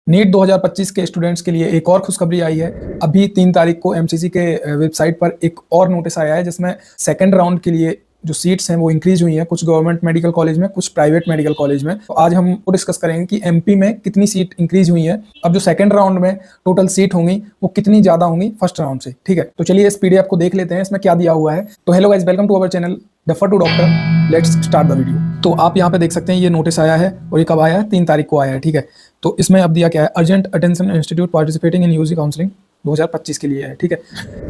NEET 2025 के students के लिए एक और खुशखबरी आई है। अभी 3 तारीख को एमसीसी के वेबसाइट पर एक और नोटिस आया है जिसमें सेकंड राउंड के लिए जो सीट्स हैं वो इंक्रीज हुई हैं, कुछ गवर्नमेंट मेडिकल कॉलेज में, कुछ प्राइवेट मेडिकल कॉलेज में। तो आज हम वो डिस्कस करेंगे कि एमपी में कितनी सीट इंक्रीज हुई है, अब जो सेकंड राउंड में टोटल सीट होंगी वो कितनी ज्यादा होंगी फर्स्ट राउंड से। ठीक है, तो चलिए इस पीडीएफ को देख लेते हैं, इसमें क्या दिया हुआ है। तो hello guys, welcome to our channel defer to doctor. Let's start the video. तो आप यहाँ पे देख सकते हैं ये नोटिस आया है और ये कब आया है, 3 तारीख को आया है। ठीक है, तो इसमें अब दिया क्या है, urgent attention institute participating in UG counselling 2025 के लिए है। ठीक है,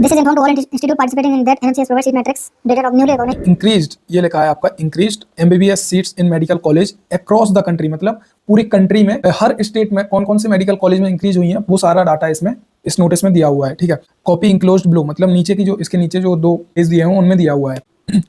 this is informed to all institute participating in that NMC's provide seat matrix dated of newly according increased, ये लिखा है आपका increased MBBS seats in medical college across the country, मतलब पूरी कंट्री में हर स्टेट में कौन कौन से मेडिकल कॉलेज में इंक्रीज हुई है वो सारा डाटा इसमें इस नोटिस में दिया हुआ है। ठीक है, कॉपी इंक्लोज्ड ब्लू, मतलब नीचे की जो इसके नीचे जो 2 पेज दिए हैं उनमें दिया हुआ है।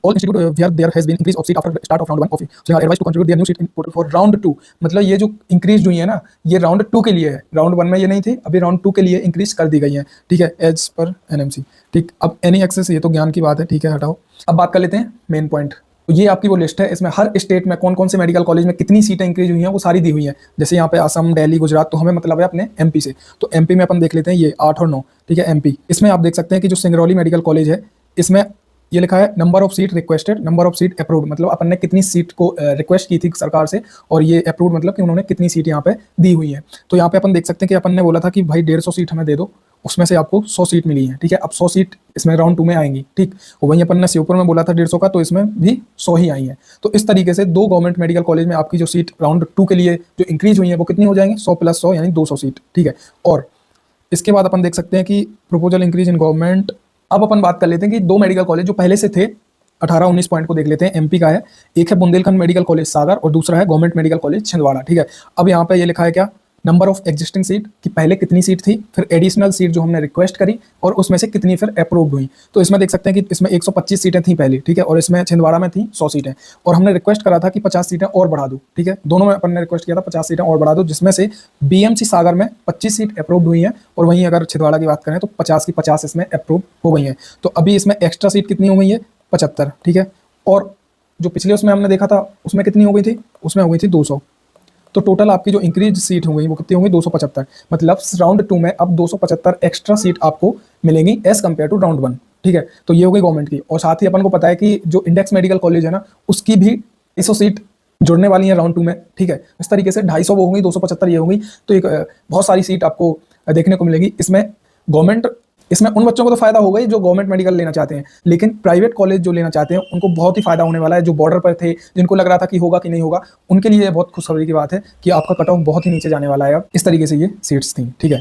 All institute where there has been increase of seat after start of round 1 of it, so they are advised to contribute their new seat in for round 2। मतलब ये जो इंक्रीज हुई है ना, ये राउंड 2 के लिए है, राउंड 1 में ये नहीं थी, अभी राउंड 2 के लिए इंक्रीज कर दी गई है। ठीक है, एज पर एनएमसी। ठीक, अब एनी एक्सेस, ये तो ज्ञान की बात है। ठीक है, हटाओ। अब बात कर लेते हैं मेन पॉइंट। तो ये आपकी वो लिस्ट है, इसमें हर स्टेट में कौन कौन से मेडिकल कॉलेज में कितनी सीटें इंक्रीज हुई हैं वो सारी दी हुई हैं। जैसे यहाँ पे असम, दिल्ली, गुजरात, तो हमें मतलब है अपने एमपी से। तो एमपी में अपन देख लेते हैं ये 8 और 9। ठीक है, एमपी, इसमें आप देख सकते हैं कि जो सिंगरौली मेडिकल कॉलेज है, इसमें ये लिखा है number of seat requested, number of seat approved, मतलब अपन ने कितनी सीट को रिक्वेस्ट की थी सरकार से, और ये अप्रूव्ड मतलब कि उन्होंने कितनी सीट यहाँ पे दी हुई है। तो यहाँ पे अपन देख सकते हैं कि अपन ने बोला था कि भाई 150 सीट हमें दे दो, उसमें से आपको 100 सीट मिली है। ठीक है, अब 100 सीट इसमें राउंड 2 में आएंगी। ठीक, वहीं अपन ने श्योपुर में बोला था 150 का, तो इसमें भी 100 ही आई है। तो इस तरीके से 2 गवर्नमेंट मेडिकल कॉलेज में आपकी जो सीट राउंड 2 के लिए जो इंक्रीज हुई है वो कितनी हो जाएंगी, 100 + 100 यानी 200 सीट। ठीक है, और इसके बाद अपन देख सकते हैं कि प्रपोजल इंक्रीज इन गवर्नमेंट। अब अपन बात कर लेते हैं कि 2 मेडिकल कॉलेज जो पहले से थे, 18-19 पॉइंट को देख लेते हैं। एमपी का है, एक है बुंदेलखंड मेडिकल कॉलेज सागर और दूसरा है गवर्नमेंट मेडिकल कॉलेज छिंदवाड़ा। ठीक है, अब यहाँ पे ये लिखा है क्या, नंबर ऑफ एग्जिस्टिंग सीट, कि पहले कितनी सीट थी, फिर एडिशनल सीट जो हमने रिक्वेस्ट करी और उसमें से कितनी फिर अप्रूव्ड हुई। तो इसमें देख सकते हैं कि इसमें 125 सीटें थी पहले। ठीक है, और इसमें छिंदवाड़ा में थी 100 सीटें, और हमने रिक्वेस्ट करा था कि 50 सीटें और बढ़ा दो। ठीक है, दोनों में अपन ने रिक्वेस्ट किया था 50 सीटें और बढ़ा दो, जिसमें से बीएमसी सागर में 25 सीट अप्रूव्ड हुई हैं, और वहीं अगर छिंदवाड़ा की बात करें तो 50 की 50 इसमें अप्रूव हो गई हैं। तो अभी इसमें एक्स्ट्रा सीट कितनी हो गई है, 75। ठीक है, और जो पिछले उसमें हमने देखा था उसमें कितनी हो गई थी, उसमें हो गई थी 200। तो टोटल आपकी जो इंक्रीज सीट हो गई वो कितनी होंगी, 275। मतलब राउंड 2 में अब 275 एक्स्ट्रा सीट आपको मिलेंगी एज कम्पेयर टू राउंड 1। ठीक है, तो ये हो गई गवर्नमेंट की। और साथ ही अपन को पता है कि जो इंडेक्स मेडिकल कॉलेज है ना, उसकी भी 100 सीट जुड़ने वाली है राउंड 2 में। ठीक है, इस तरीके से 250 वो होंगी, 275 ये होंगी। तो एक बहुत सारी सीट आपको देखने को मिलेगी। इसमें गवर्नमेंट, इसमें उन बच्चों को तो फायदा होगा ही जो गवर्नमेंट मेडिकल लेना चाहते हैं, लेकिन प्राइवेट कॉलेज जो लेना चाहते हैं उनको बहुत ही फायदा होने वाला है। जो बॉर्डर पर थे, जिनको लग रहा था कि होगा कि नहीं होगा, उनके लिए बहुत खुशखबरी की बात है कि आपका कट ऑफ बहुत ही नीचे जाने वाला है। अब इस तरीके से ये सीट्स थी। ठीक है।